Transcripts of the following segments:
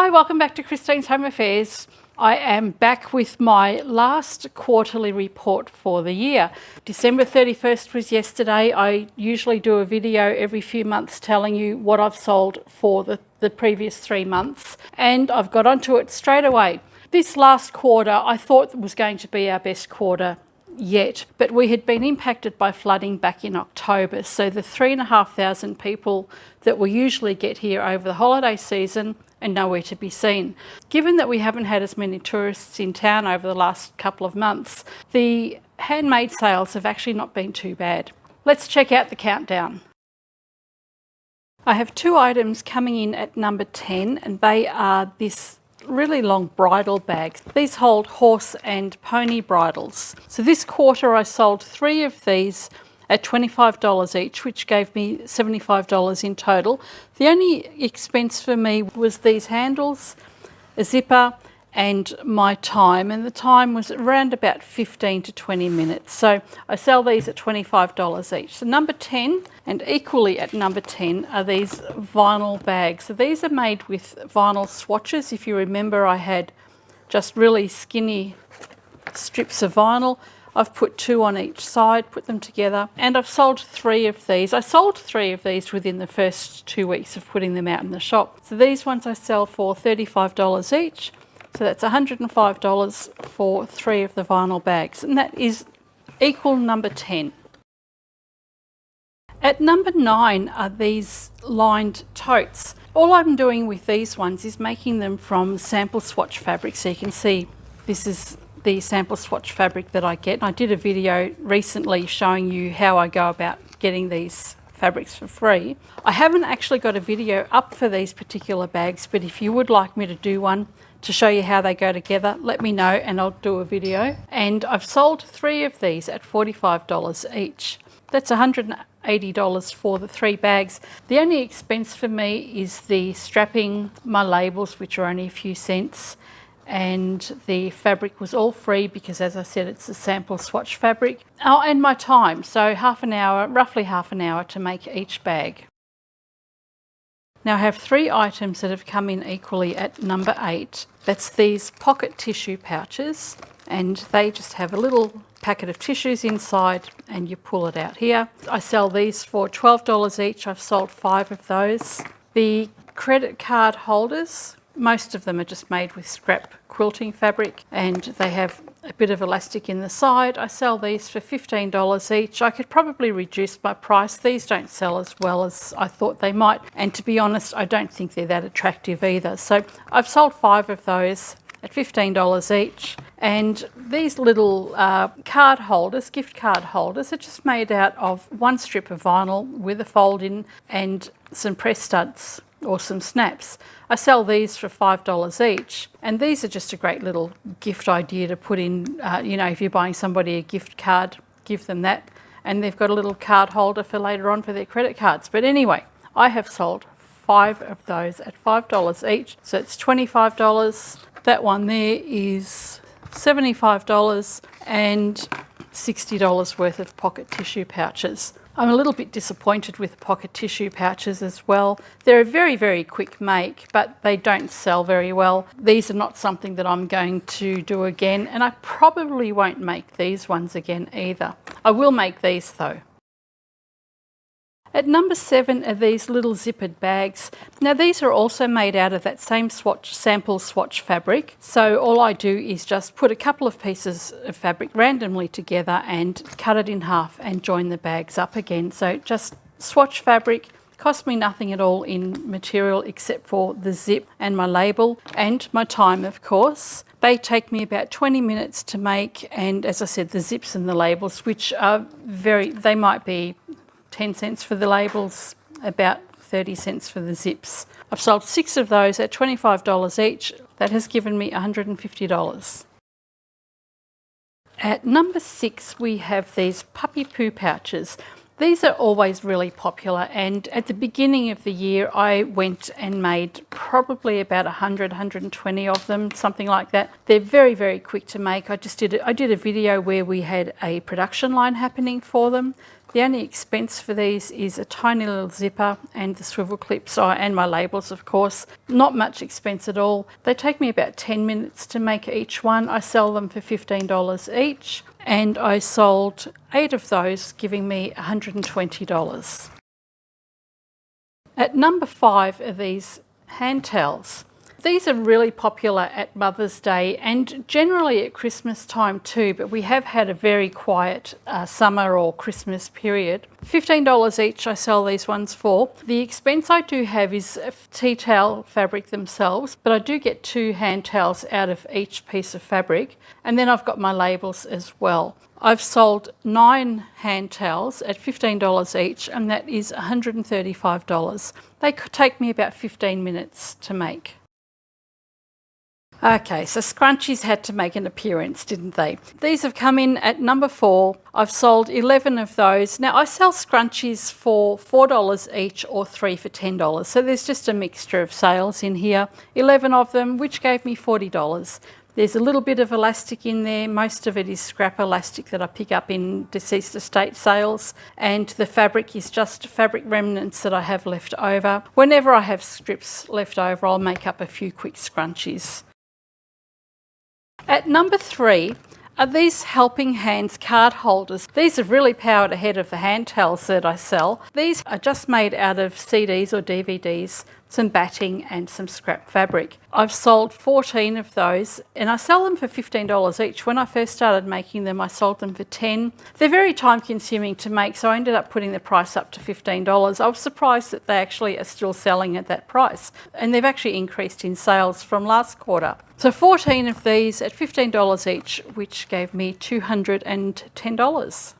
Hi, welcome back to Christine's Home Affairs. I am back with my last quarterly report for the year. December 31st was yesterday. I usually do a video every few months telling you what I've sold for the previous 3 months, and I've got onto it straight away. This last quarter I thought was going to be our best quarter yet, but we had been impacted by flooding back in October, so the 3,500 people that we usually get here over the holiday season and nowhere to be seen. Given that we haven't had as many tourists in town over the last couple of months, the handmade sales have actually not been too bad. Let's check out the countdown. I have 2 items coming in at number 10, and they are this really long bridle bags. These hold horse and pony bridles. So this quarter I sold 3 of these at $25 each, which gave me $75 in total. The only expense for me was these handles, a zipper, and my time, and the time was around about 15 to 20 minutes. So I sell these at $25 each. So number 10, and equally at number 10, are these vinyl bags. So these are made with vinyl swatches. If you remember, I had just really skinny strips of vinyl. I've put 2 on each side, put them together, and I've sold 3 of these. I sold 3 of these within the first 2 weeks of putting them out in the shop. So these ones I sell for $35 each. So that's $105 for 3 of the vinyl bags, and that is equal number 10. At number 9 are these lined totes. All I'm doing with these ones is making them from sample swatch fabric, so you can see this is the sample swatch fabric that I get. I did a video recently showing you how I go about getting these fabrics for free. I haven't actually got a video up for these particular bags, but if you would like me to do one to show you how they go together, let me know and I'll do a video. And I've sold 3 of these at $45 each. That's $180 for the 3 bags. The only expense for me is the strapping, my labels, which are only a few cents, and the fabric was all free because, as I said, it's a sample swatch fabric. Oh, and my time, so half an hour, roughly half an hour to make each bag. Now I have 3 items that have come in equally at number 8. That's these pocket tissue pouches, and they just have a little packet of tissues inside and you pull it out here. I sell these for $12 each. I've sold 5 of those. The credit card holders, most of them are just made with scrap quilting fabric, and they have a bit of elastic in the side. I sell these for $15 each. I could probably reduce my price. These don't sell as well as I thought they might, and to be honest, I don't think they're that attractive either. So I've sold 5 of those at $15 each. And these little card holders, gift card holders, are just made out of 1 strip of vinyl with a fold in and some press studs or some snaps. I sell these for $5 each, and these are just a great little gift idea to put in, you know, if you're buying somebody a gift card, give them that, and they've got a little card holder for later on for their credit cards. But anyway, I have sold 5 of those at $5 each, so it's $25. That one there is $75 and $60 worth of pocket tissue pouches. I'm a little bit disappointed with pocket tissue pouches as well. They're a very, very quick make, but they don't sell very well. These are not something that I'm going to do again, and I probably won't make these ones again either. I will make these though. At number 7 are these little zippered bags. Now these are also made out of that same sample swatch fabric. So all I do is just put a couple of pieces of fabric randomly together and cut it in half and join the bags up again. So just swatch fabric, cost me nothing at all in material except for the zip and my label and my time, of course. They take me about 20 minutes to make, and as I said, the zips and the labels, which are they might be 10 cents for the labels, about 30 cents for the zips. I've sold 6 of those at $25 each. That has given me $150. At number 6 we have these puppy poo pouches. These are always really popular, and at the beginning of the year I went and made probably about 120 of them, something like that. They're very, very quick to make. I did a video where we had a production line happening for them. The only expense for these is a tiny little zipper and the swivel clips and my labels, of course. Not much expense at all. They take me about 10 minutes to make each one. I sell them for $15 each, and I sold 8 of those, giving me $120. At number 5 are these hand towels. These are really popular at Mother's Day and generally at Christmas time too, but we have had a very quiet summer or Christmas period. $15 each I sell these ones for. The expense I do have is tea towel fabric themselves, but I do get 2 hand towels out of each piece of fabric, and then I've got my labels as well. I've sold 9 hand towels at $15 each, and that is $135. They could take me about 15 minutes to make. Okay, so scrunchies had to make an appearance, didn't they? These have come in at number 4. I've sold 11 of those. Now, I sell scrunchies for $4 each or 3 for $10. So there's just a mixture of sales in here. 11 of them, which gave me $40. There's a little bit of elastic in there. Most of it is scrap elastic that I pick up in deceased estate sales. And the fabric is just fabric remnants that I have left over. Whenever I have strips left over, I'll make up a few quick scrunchies. At number 3 are these Helping Hands card holders. These are really powered ahead of the hand towels that I sell. These are just made out of CDs or DVDs, some batting and some scrap fabric. I've sold 14 of those and I sell them for $15 each. When I first started making them, I sold them for $10. They're very time consuming to make, so I ended up putting the price up to $15. I was surprised that they actually are still selling at that price, and they've actually increased in sales from last quarter. So 14 of these at $15 each, which gave me $210.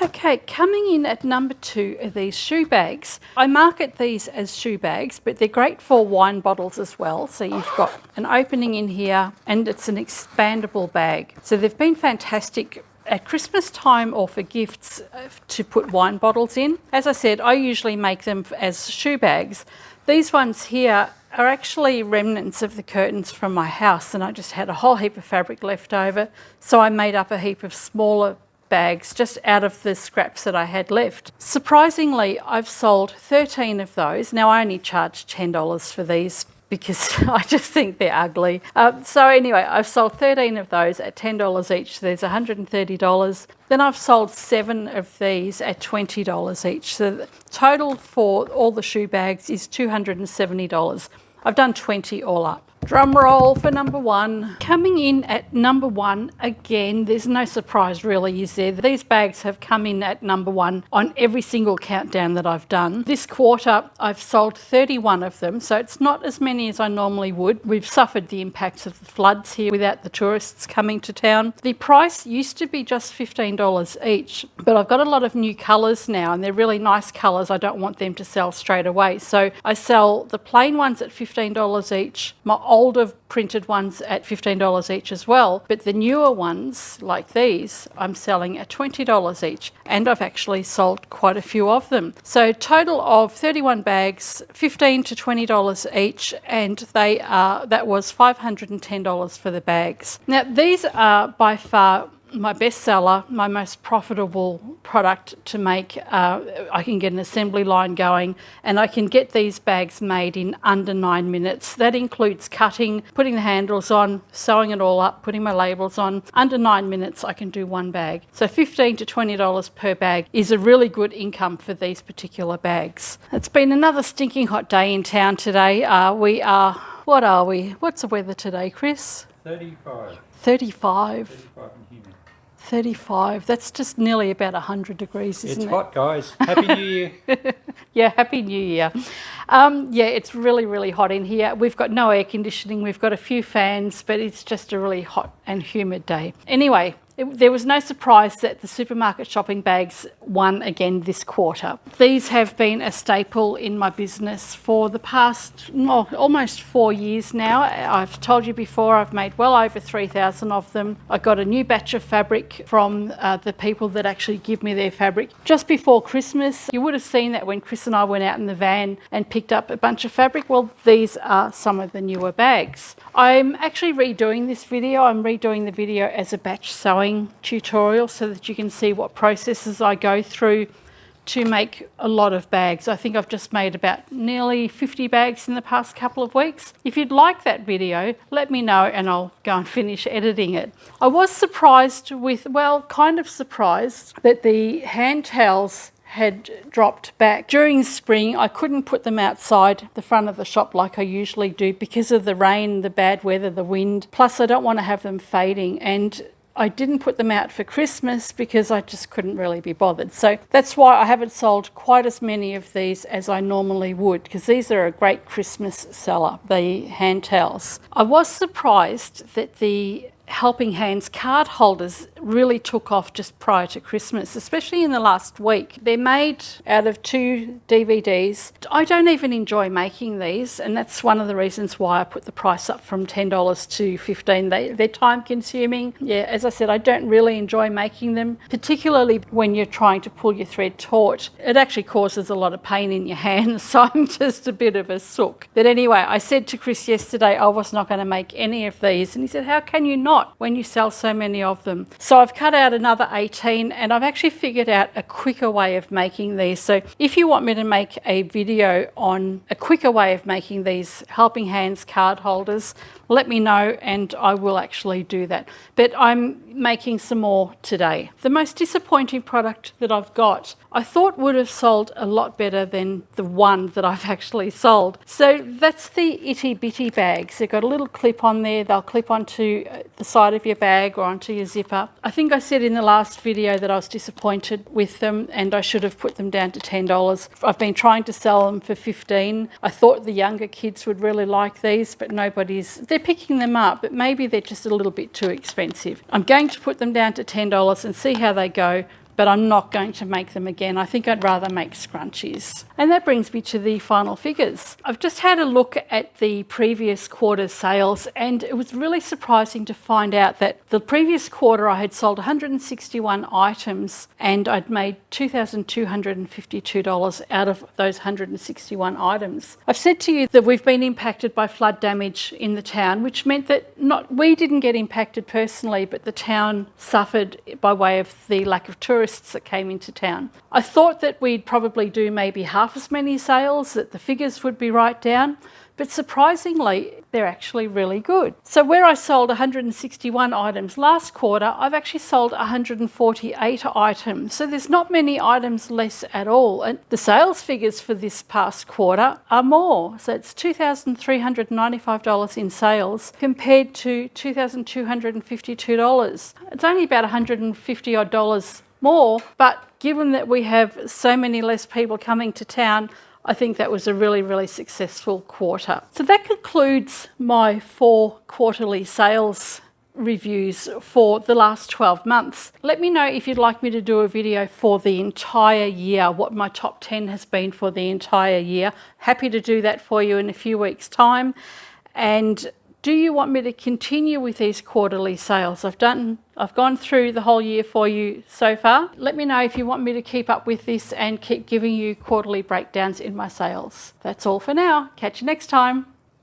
Okay, coming in at number 2 are these shoe bags. I market these as shoe bags, but they're great for wine bottles as well. So you've got an opening in here and it's an expandable bag. So they've been fantastic at Christmas time or for gifts to put wine bottles in. As I said, I usually make them as shoe bags. These ones here are actually remnants of the curtains from my house, and I just had a whole heap of fabric left over. So I made up a heap of smaller bags just out of the scraps that I had left. Surprisingly, I've sold 13 of those. Now I only charge $10 for these because I just think they're ugly. So anyway, I've sold 13 of those at $10 each. So there's $130. Then I've sold 7 of these at $20 each. So the total for all the shoe bags is $270. I've done 20 all up. Drum roll for number 1. Coming in at number 1, again, there's no surprise really, is there? These bags have come in at number 1 on every single countdown that I've done. This quarter, I've sold 31 of them, so it's not as many as I normally would. We've suffered the impacts of the floods here without the tourists coming to town. The price used to be just $15 each, but I've got a lot of new colours now, and they're really nice colours. I don't want them to sell straight away. So I sell the plain ones at $15 each, my older printed ones at $15 each as well, but the newer ones like these I'm selling at $20 each, and I've actually sold quite a few of them. So total of 31 bags, $15 to $20 each, and that was $510 for the bags. Now these are by far my best seller, my most profitable product to make. I can get an assembly line going and I can get these bags made in under 9 minutes. That includes cutting, putting the handles on, sewing it all up, putting my labels on. Under 9 minutes I can do one bag. So $15 to $20 per bag is a really good income for these particular bags. It's been another stinking hot day in town today. What are we? What's the weather today, Chris? 35. 35. 35 and humid. 35. That's just nearly about 100 degrees, isn't it? It's hot, guys. Happy New Year. Yeah, Happy New Year. Yeah, it's really, really hot in here. We've got no air conditioning. We've got a few fans, but it's just a really hot and humid day. Anyway, there was no surprise that the supermarket shopping bags won again this quarter. These have been a staple in my business for the past almost 4 years now. I've told you before, I've made well over 3,000 of them. I got a new batch of fabric from the people that actually give me their fabric just before Christmas. You would have seen that when Chris and I went out in the van and picked up a bunch of fabric. Well, these are some of the newer bags. I'm actually redoing this video. I'm redoing the video as a batch sewing sewing tutorial so that you can see what processes I go through to make a lot of bags. I think I've just made about nearly 50 bags in the past couple of weeks. If you'd like that video, let me know and I'll go and finish editing it. I was surprised with, well, kind of surprised that the hand towels had dropped back. During spring, I couldn't put them outside the front of the shop like I usually do because of the rain, the bad weather, the wind. Plus, I don't want to have them fading, and I didn't put them out for Christmas because I just couldn't really be bothered. So that's why I haven't sold quite as many of these as I normally would, because these are a great Christmas seller, the hand towels. I was surprised that the Helping Hands card holders really took off just prior to Christmas, especially in the last week. They're made out of 2 DVDs. I don't even enjoy making these, and that's one of the reasons why I put the price up from $10 to $15. They're time consuming. Yeah, as I said, I don't really enjoy making them, particularly when you're trying to pull your thread taut. It actually causes a lot of pain in your hands, so I'm just a bit of a sook. But anyway, I said to Chris yesterday I was not going to make any of these, and he said, how can you not when you sell so many of them? So I've cut out another 18, and I've actually figured out a quicker way of making these. So if you want me to make a video on a quicker way of making these Helping Hands card holders, let me know and I will actually do that. But I'm making some more today. The most disappointing product that I've got, I thought would have sold a lot better than the one that I've actually sold. So that's the itty bitty bags. They've got a little clip on there. They'll clip onto the side of your bag or onto your zipper. I think I said in the last video that I was disappointed with them and I should have put them down to $10. I've been trying to sell them for $15. I thought the younger kids would really like these, but they're picking them up, but maybe they're just a little bit too expensive. I'm going to put them down to $10 and see how they go, but I'm not going to make them again. I think I'd rather make scrunchies. And that brings me to the final figures. I've just had a look at the previous quarter's sales, and it was really surprising to find out that the previous quarter I had sold 161 items and I'd made $2,252 out of those 161 items. I've said to you that we've been impacted by flood damage in the town, which meant that we didn't get impacted personally, but the town suffered by way of the lack of tourists that came into town. I thought that we'd probably do maybe half as many sales, that the figures would be right down, but surprisingly, they're actually really good. So where I sold 161 items last quarter, I've actually sold 148 items. So there's not many items less at all. And the sales figures for this past quarter are more. So it's $2,395 in sales compared to $2,252. It's only about $150 odd more, but given that we have so many less people coming to town, I think that was a really, really successful quarter. So that concludes my 4 quarterly sales reviews for the last 12 months. Let me know if you'd like me to do a video for the entire year, what my top 10 has been for the entire year. Happy to do that for you in a few weeks' time. And do you want me to continue with these quarterly sales? I've gone through the whole year for you so far. Let me know if you want me to keep up with this and keep giving you quarterly breakdowns in my sales. That's all for now. Catch you next time.